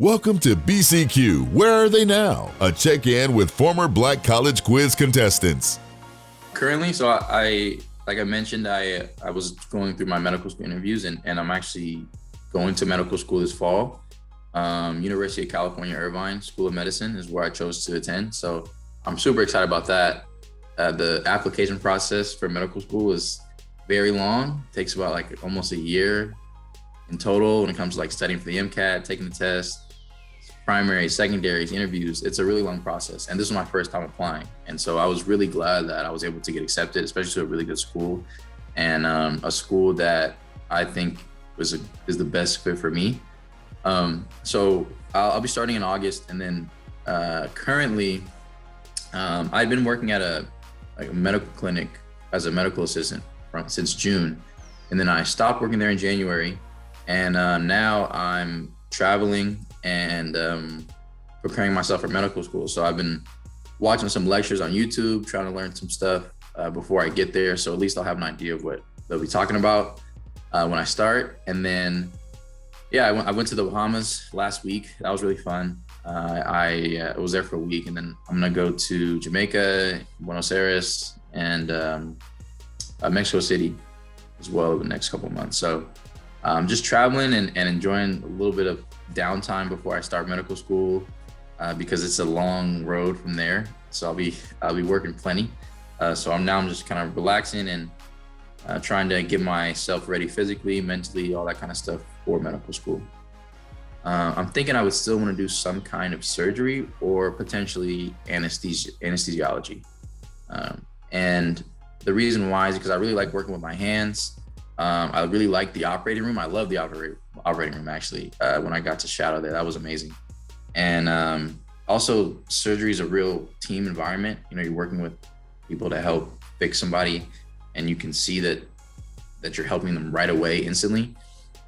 Welcome to BCQ, Where Are They Now? A check-in with former Black College Quiz contestants. Currently, so like I mentioned, I was going through my medical school interviews and I'm actually going to medical school this fall. University of California, Irvine School of Medicine is where I chose to attend. So I'm super excited about that. The application process for medical school is very long. It takes about like almost a year in total when it comes to like studying for the MCAT, taking the test, primaries, secondaries, interviews. It's a really long process. And this was my first time applying. And so I was really glad that I was able to get accepted, especially to a really good school and a school that I think is the best fit for me. So I'll be starting in August. And then currently I've been working at a medical clinic as a medical assistant since June. And then I stopped working there in January. And now I'm traveling and preparing myself for medical school. So I've been watching some lectures on YouTube, trying to learn some stuff before I get there. So at least I'll have an idea of what they'll be talking about when I start. And then, yeah, I went to the Bahamas last week. That was really fun. I was there for a week, and then I'm gonna go to Jamaica, Buenos Aires, and Mexico City as well in the next couple of months. So just traveling and enjoying a little bit of downtime before I start medical school because it's a long road from there. So I'll be working plenty. So I'm just kind of relaxing and trying to get myself ready physically, mentally, all that kind of stuff for medical school. I'm thinking I would still want to do some kind of surgery or potentially anesthesiology. And the reason why is because I really like working with my hands. I really like the operating room. I love the operating room, actually. When I got to shadow there, that was amazing. And also, surgery is a real team environment. You know, you're working with people to help fix somebody, and you can see that you're helping them right away, instantly.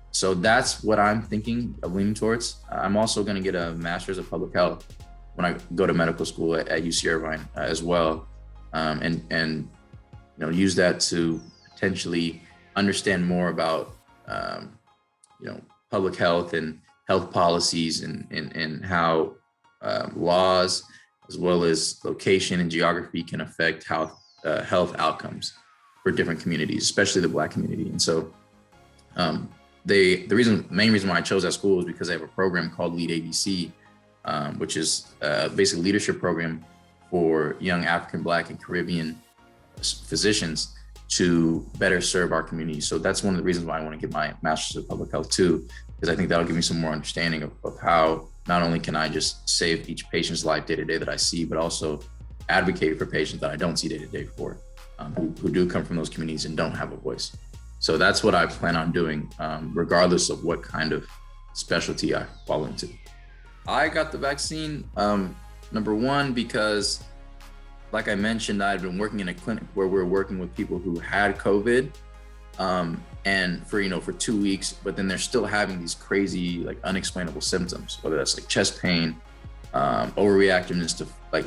So that's what I'm thinking of leaning towards. I'm also going to get a master's of public health when I go to medical school at UC Irvine as well, and use that to potentially understand more about public health and health policies and how laws as well as location and geography can affect health outcomes for different communities, especially the Black community. And so the main reason why I chose that school is because they have a program called Lead ABC, which is basically a leadership program for young African, Black, and Caribbean physicians to better serve our community. So that's one of the reasons why I want to get my master's of public health too, because I think that'll give me some more understanding of how not only can I just save each patient's life day to day that I see, but also advocate for patients that I don't see day to day for, who do come from those communities and don't have a voice. So that's what I plan on doing, regardless of what kind of specialty I fall into. I got the vaccine, number one, because like I mentioned, I'd been working in a clinic where we're working with people who had COVID, and for 2 weeks, but then they're still having these crazy, like unexplainable symptoms, whether that's like chest pain, overreactiveness to like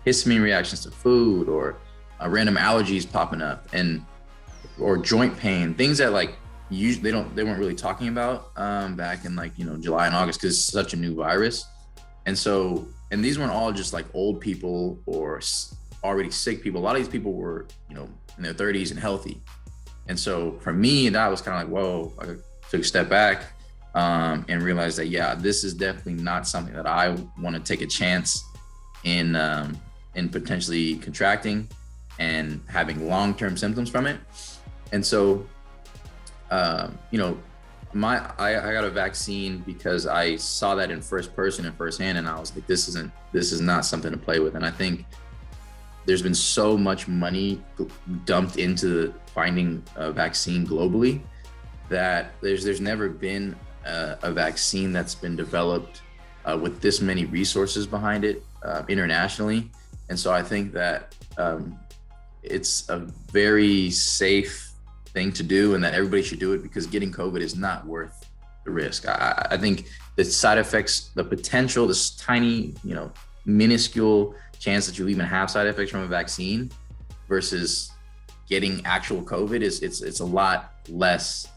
histamine reactions to food, or random allergies popping up, or joint pain, things that like usually they weren't really talking about back in July and August because it's such a new virus. And these weren't all just like old people or already sick people. A lot of these people were, in their 30s and healthy. And so for me, that was kind of like, whoa, I took a step back and realized that, yeah, this is definitely not something that I want to take a chance in potentially contracting and having long-term symptoms from it. And so, I got a vaccine because I saw that in first person and firsthand, and I was like, this is not something to play with. And I think there's been so much money dumped into finding a vaccine globally that there's never been a vaccine that's been developed with this many resources behind it internationally. And so I think that it's a very safe thing to do, and that everybody should do it, because getting COVID is not worth the risk. I think the side effects, the potential, this tiny, minuscule chance that you'll even have side effects from a vaccine versus getting actual COVID it's a lot less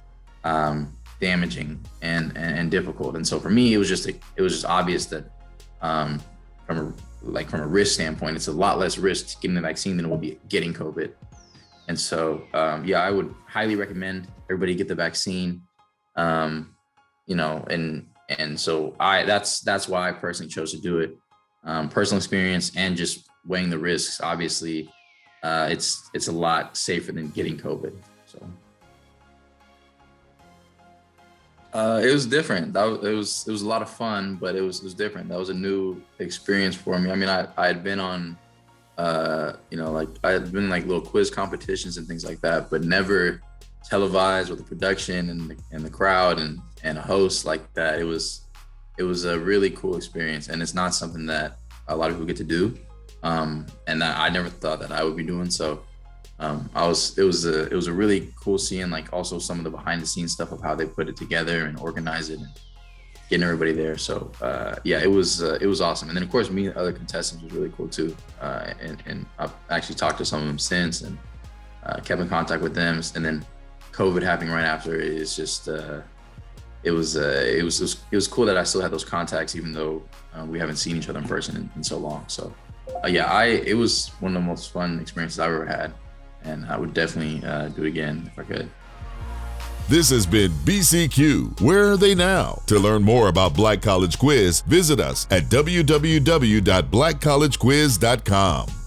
damaging and difficult. And so for me, it was just obvious that from a risk standpoint, it's a lot less risk getting the vaccine than it will be getting COVID. And so, I would highly recommend everybody get the vaccine. And so that's why I personally chose to do it. Personal experience and just weighing the risks. Obviously, it's a lot safer than getting COVID. So it was different. It was a lot of fun, but it was different. That was a new experience for me. I mean, I had been on, I had been like little quiz competitions and things like that, but never televised with the production and the crowd and a host like that. It was a really cool experience, and it's not something that a lot of people get to do, and that I never thought that I would be doing. So it was a really cool seeing like also some of the behind the scenes stuff of how they put it together and organize it and getting everybody there. So it was awesome. And then of course meeting other contestants was really cool too. And I've actually talked to some of them since and kept in contact with them. And then COVID happening right after is just it was cool that I still had those contacts even though we haven't seen each other in person in so long. So it was one of the most fun experiences I've ever had. And I would definitely do it again if I could. This has been BCQ. Where are they now? To learn more about Black College Quiz, visit us at www.blackcollegequiz.com.